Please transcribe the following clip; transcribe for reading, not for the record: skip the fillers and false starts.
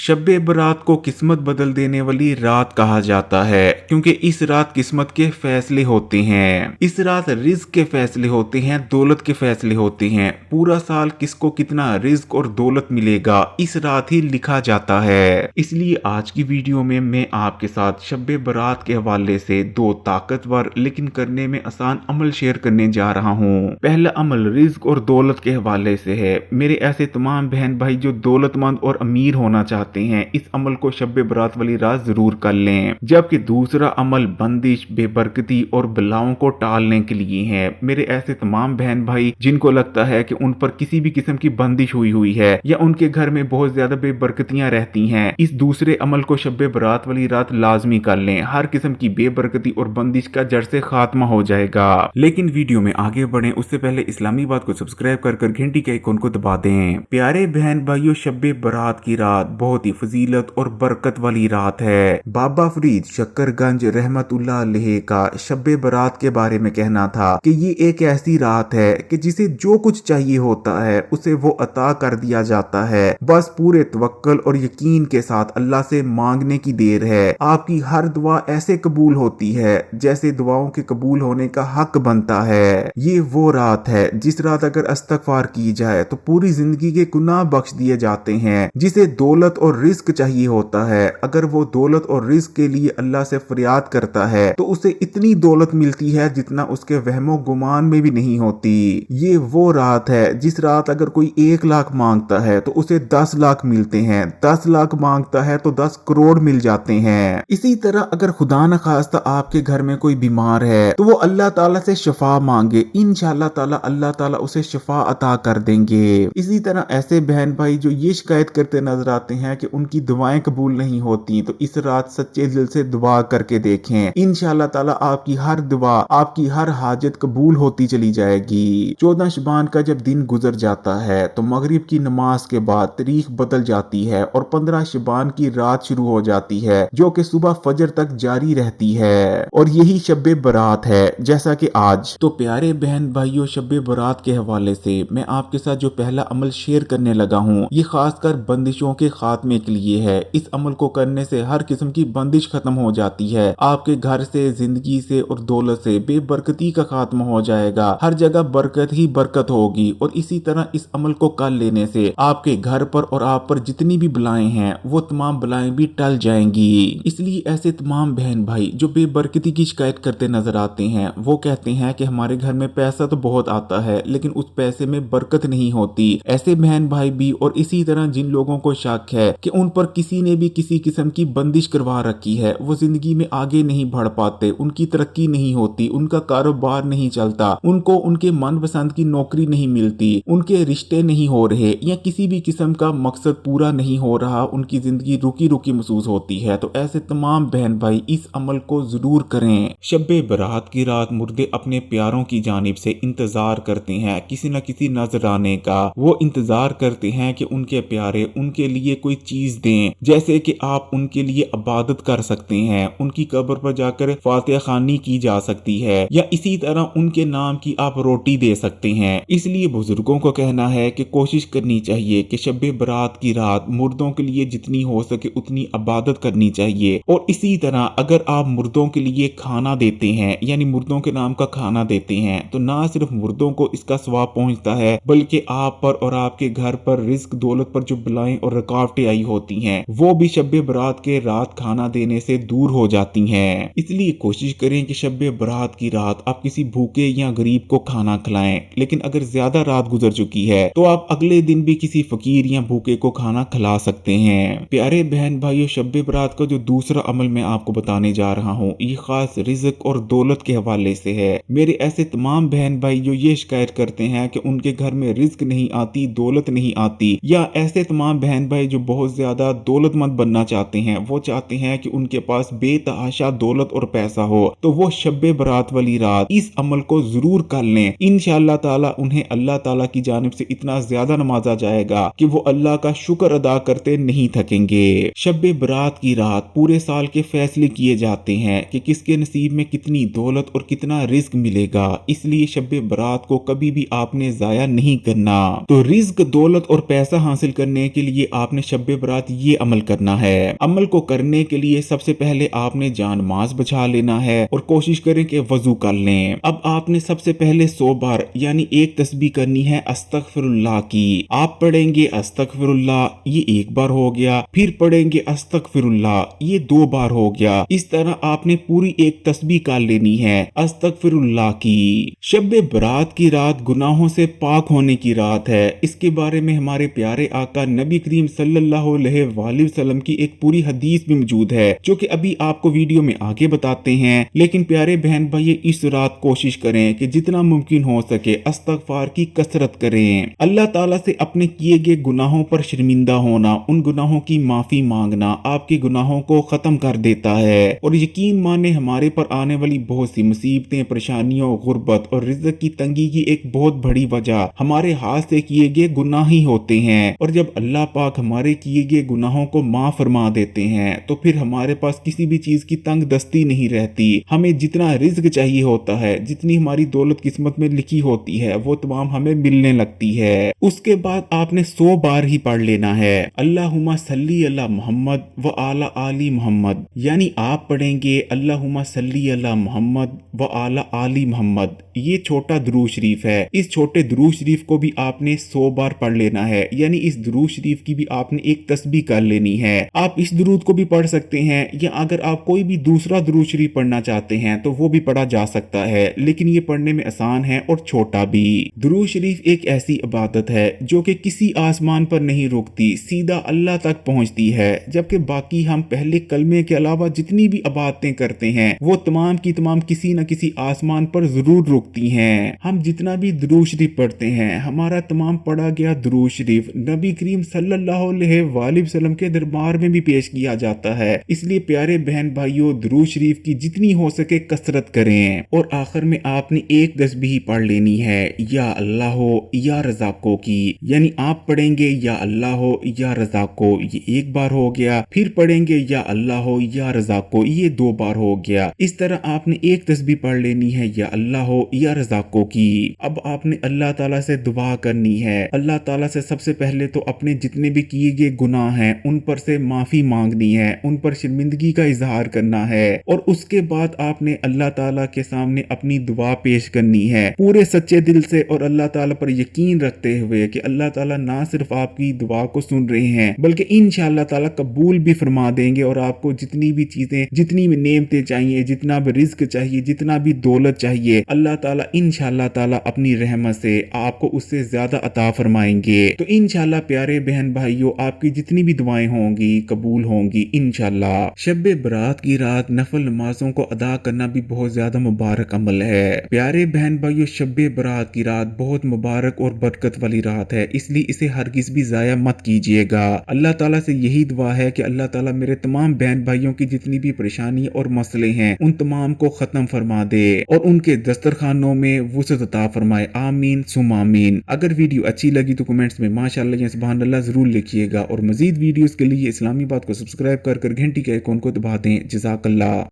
शब बरात को किस्मत बदल देने वाली रात कहा जाता है क्योंकि इस रात किस्मत के फैसले होते हैं। इस रात रिज्क के फैसले होते हैं, दौलत के फैसले होते हैं। पूरा साल किसको कितना रिज्क और दौलत मिलेगा इस रात ही लिखा जाता है। इसलिए आज की वीडियो में मैं आपके साथ शब बरात के हवाले से दो ताकतवर लेकिन करने में आसान अमल शेयर करने जा रहा हूँ। पहला अमल रिज्क और दौलत के हवाले से है। मेरे ऐसे तमाम बहन भाई जो दौलतमंद और अमीर होना चाहते हैं, इस अमल को शब बरात वाली रात जरूर कर लें। जबकि दूसरा अमल बंदिश, बेबरकती और बलाओं को टालने के लिए है। मेरे ऐसे तमाम बहन भाई जिनको लगता है कि उन पर किसी भी किस्म की बंदिश हुई है या उनके घर में बहुत ज्यादा बेबरकतियां रहती हैं, इस दूसरे अमल को शब बरात वाली रात लाजमी कर लें। हर किस्म की बेबरकती और बंदिश का जड़ से खात्मा हो जाएगा। लेकिन वीडियो में आगे बढ़ें उससे पहले इस्लामी बात को सब्सक्राइब कर घंटी के आइकन को दबा दें। प्यारे बहन भाइयों, शब बरात की रात बहुत ही फजीलत और बरकत वाली रात है। बाबा फरीद शक्करगंज रहमतुल्लाह अलैह का शब बरात के बारे में कहना था कि ये एक ऐसी रात है कि जिसे जो कुछ चाहिए होता है उसे वो अता कर दिया जाता है। बस पूरे तवक्कल और यकीन के साथ अल्लाह से मांगने की देर है। आपकी हर दुआ ऐसे कबूल होती है जैसे दुआओं के कबूल होने का हक बनता है। ये वो रात है जिस रात अगर इस्तगफार की जाए तो पूरी जिंदगी के गुनाह बख्श दिए जाते हैं। जिसे दौलत और रिस्क चाहिए होता है, अगर वो दौलत और रिस्क के लिए अल्लाह से फरियाद करता है तो उसे इतनी दौलत मिलती है जितना उसके वहमो गुमान में भी नहीं होती। ये वो रात है जिस रात अगर कोई 1 लाख मांगता है तो उसे 10 लाख मिलते हैं, 10 लाख मांगता है तो 10 करोड़ मिल जाते हैं। इसी तरह अगर खुदा न खास्ता आपके घर में कोई बीमार है तो वो अल्लाह ताला से शफा मांगे, इंशाअल्लाह ताला अल्लाह ताला उसे शफा अता कर देंगे। इसी तरह ऐसे बहन भाई जो ये शिकायत करते नजर आते हैं कि उनकी दुआएं कबूल नहीं होती, तो इस रात सच्चे दिल से दुआ करके देखें। इंशाअल्लाह ताला आपकी हर दुआ, आपकी हर हाजत कबूल होती चली जाएगी। 14 शबान का जब दिन गुजर जाता है तो मगरिब की नमाज के बाद तारीख बदल जाती है और 15 शबान की रात शुरू हो जाती है जो कि सुबह फजर तक जारी रहती है और यही शब बरात है जैसा कि आज। तो प्यारे बहन भाइयों, शब बरात के हवाले से मैं आपके साथ जो पहला अमल शेयर करने लगा हूँ ये खासकर बंदिशों के खात्मे के लिए है। इस अमल को करने से हर किस्म की बंदिश खत्म हो जाती है। आपके घर से, जिंदगी से और दौलत से बेबरकती का खात्मा हो जाएगा। हर जगह बरकत ही बरकत होगी। और इसी तरह इस अमल को कर लेने से आपके घर पर और आप पर जितनी भी बलाएं हैं वो तमाम बलाएं भी टल जाएंगी। इसलिए ऐसे तमाम बहन भाई जो बेबरकती की शिकायत करते नजर आते हैं, वो कहते हैं कि हमारे घर में पैसा तो बहुत आता है लेकिन उस पैसे में बरकत नहीं होती। ऐसे बहन भाई भी और इसी तरह जिन लोगों को शक है कि उन पर किसी ने भी किसी किस्म की बंदिश करवा रखी है, वो जिंदगी में आगे नहीं बढ़ पाते, उनकी तरक्की नहीं होती, उनका कारोबार नहीं चलता, उनको उनके मनपसंद की नौकरी नहीं मिलती, उनके रिश्ते नहीं हो रहे या किसी भी किस्म का मकसद पूरा नहीं हो रहा, उनकी जिंदगी रुकी रुकी महसूस होती है, तो ऐसे तमाम बहन भाई इस अमल को जरूर करें। शब बरात की रात मुर्दे अपने प्यारों की जानिब से इंतजार करते हैं किसी न किसी नजराने का। वो इंतजार करते हैं कि उनके प्यारे उनके लिए कोई चीज दें, जैसे कि आप उनके लिए इबादत कर सकते हैं, उनकी कब्र पर जाकर फातिहा खानी की जा सकती है या इसी तरह उनके नाम की आप रोटी दे सकते हैं। इसलिए बुजुर्गों को कहना है कि कोशिश करनी चाहिए कि शब बरात की रात मुर्दों के लिए जितनी हो सके उतनी इबादत करनी चाहिए। और इसी तरह अगर आप मुर्दों के लिए खाना देते हैं यानी मुर्दों के नाम का खाना देते हैं तो ना सिर्फ मुर्दों को इसका सवाब पहुंचता है बल्कि आप पर और आपके घर पर रिस्क दौलत पर जो बलाएं और रुकावटें आई होती हैं वो भी शब बरात के रात खाना देने से दूर हो जाती हैं। इसलिए कोशिश करें कि शब बरात की रात आप किसी भूखे या गरीब को खाना खिलाएं। लेकिन अगर ज्यादा रात गुजर चुकी है तो आप अगले दिन भी किसी फकीर या भूखे को खाना खिला सकते हैं। प्यारे बहन भाइयों, शब बरात का जो दूसरा अमल मैं आपको बताने जा रहा हूँ ये खास रिज्क और दौलत के हवाले से है। मेरे ऐसे तमाम बहन भाई जो ये शिकायत करते हैं कि उनके घर में रिज्क नहीं आती, दौलत नहीं आती, या ऐसे तमाम बहन भाई जो बहुत ज्यादा दौलतमंद बनना चाहते हैं, वो चाहते हैं कि उनके पास बेतहाशा दौलत और पैसा हो, तो वो शब बरात वाली रात इस अमल को जरूर कर लें। इंशाअल्लाह ताला उन्हें अल्लाह ताला की जानिब से इतना ज्यादा नवाजा जाएगा कि वो अल्लाह का शुक्र अदा करते नहीं थकेंगे। शब बरात की रात पूरे साल के फैसले किए जाते हैं कि किसके नसीब में कितनी दौलत और कितना रिस्क मिलेगा। इसलिए शब बरात को कभी भी आपने जाया नहीं करना। तो रिस्क, दौलत और पैसा हासिल करने के लिए आपने शब शब बरात ये अमल करना है। अमल को करने के लिए सबसे पहले आपने जान माज बचा लेना है और कोशिश करें कि वजू कर लें। अब आपने सबसे पहले 100 बार यानी एक तस्बीह करनी है अस्तगफिरुल्लाह की। आप पढ़ेंगे अस्तगफिरुल्लाह, ये एक बार हो गया, फिर पढ़ेंगे अस्तगफिरुल्लाह, ये 2 बार हो गया। इस तरह आपने पूरी एक तस्बीह कर लेनी है अस्तगफिरुल्लाह की। शब बरात की रात गुनाहों से पाक होने की रात है। इसके बारे में हमारे प्यारे आका नबी करीम सल्लल्लाहु अलैहि वसल्लम की एक पूरी हदीस भी मौजूद है, जो कि अभी आपको वीडियो में आगे बताते हैं। लेकिन प्यारे बहन भाई, इस रात कोशिश करें कि जितना मुमकिन हो सके इस्तगफार की कसरत करें। अल्लाह ताला से अपने किए गए गुनाहों पर शर्मिंदा होना, उन गुनाहों की माफी मांगना आपके गुनाहों को खत्म कर देता है। और यकीन माने हमारे पर आने वाली बहुत सी मुसीबतें, परेशानियों, गुर्बत और रिज़्क़ की तंगी की एक बहुत बड़ी वजह हमारे हाथ से किए गए गुनाह ही होते हैं। और जब अल्लाह पाक हमारे किए गए गुनाहों को माफ फरमा देते हैं तो फिर हमारे पास किसी भी चीज की तंग दस्ती नहीं रहती। हमें जितना रिज़्क़ चाहिए होता है, जितनी हमारी दौलत किस्मत में लिखी होती है, वो तमाम हमें मिलने लगती है। उसके बाद आपने 100 बार ही पढ़ लेना है अल्लाहुम्मा सल्ली अला मोहम्मद व आला आली मोहम्मद, यानी आप पढ़ेंगे अल्लाहुम्मा सल्ली अला मोहम्मद व आला आली मोहम्मद। ये छोटा दुरूद शरीफ है। इस छोटे दुरूद शरीफ को भी आपने 100 बार पढ़ लेना है, यानी इस दुरूद शरीफ की भी आपने एक तस्बीह कर लेनी है। आप इस दुरूद को भी पढ़ सकते हैं, या अगर आप कोई भी दूसरा दुरूद शरीफ पढ़ना चाहते हैं तो वो भी पढ़ा जा सकता है, लेकिन ये पढ़ने में आसान है और छोटा भी। दुरूद शरीफ एक ऐसी इबादत है जो कि किसी आसमान पर नहीं रुकती, सीधा अल्लाह तक पहुंचती है। जबकि बाकी हम पहले कलमे के अलावा जितनी भी इबादतें करते हैं वो तमाम की तमाम किसी न किसी आसमान पर जरूर रुकती हैं। हम जितना भी दुरूद शरीफ पढ़ते हैं, हमारा तमाम पढ़ा गया दुरूद शरीफ नबी करीम सल्लल्लाहु अलैहि वसल्लम के दरबार में भी पेश किया जाता है। इसलिए प्यारे बहन भाइयों, दुरूद शरीफ की जितनी हो सके कसरत करें। और आखिर में आपने एक तस्बीह पढ़ लेनी है या अल्लाह हो या रज़ाको की, यानी आप पढ़ेंगे या अल्लाह हो या रज़ाको, ये एक बार हो गया, फिर पढ़ेंगे या अल्लाह हो या रज़ाको, ये 2 बार हो गया। इस तरह आपने एक तस्बीह पढ़ लेनी है या अल्लाह हो या रज़ाको की। अब आपने अल्लाह ताला से दुआ करनी है। अल्लाह ताला से सबसे पहले तो अपने जितने भी किए गए गुनाह हैं उन पर से माफी मांगनी है, उन पर शर्मिंदगी का इजहार करना है। और उसके बाद आपने अल्लाह ताला के सामने अपनी दुआ पेश करनी है पूरे सच्चे दिल से और अल्लाह ताला पर यकीन रखते हुए कि अल्लाह ताला ना सिर्फ आपकी दुआ को सुन रहे हैं बल्कि इंशाअल्लाह ताला कबूल भी फरमा देंगे। और आपको जितनी भी चीजें, जितनी भी नेमतें चाहिए, जितना भी रिज़्क़ चाहिए, जितना भी दौलत चाहिए, अल्लाह ताला इंशाअल्लाह ताला अपनी रहमत से आपको उससे ज्यादा अता फरमाएंगे। तो इंशाअल्लाह प्यारे बहन भाइयों, आपकी जितनी भी दुआएं होंगी कबूल होंगी इंशाअल्लाह। शब बरात की रात नफल नमाजों को अदा करना भी बहुत ज्यादा मुबारक अमल है। प्यारे बहन भाइयों, शब बरात की रात बहुत मुबारक और बरकत वाली रात है, इसलिए इसे हरगिज भी जाया मत कीजिएगा। अल्लाह ताला से यही दुआ है कि अल्लाह ताला मेरे तमाम बहन भाइयों की जितनी भी परेशानी और मसले हैं उन तमाम को खत्म फरमा दे और उनके दस्तरखानों में वुसअत अता फरमाए। आमीन सुम आमीन। अगर वीडियो अच्छी लगी तो कमेंट्स में माशाअल्लाह या सुभान अल्लाह जरूर लिखिएगा और मजीद वीडियोस के लिए इस्लामी बात को सब्सक्राइब कर घंटी के आइकॉन को दबा दें। जज़ाकल्लाह।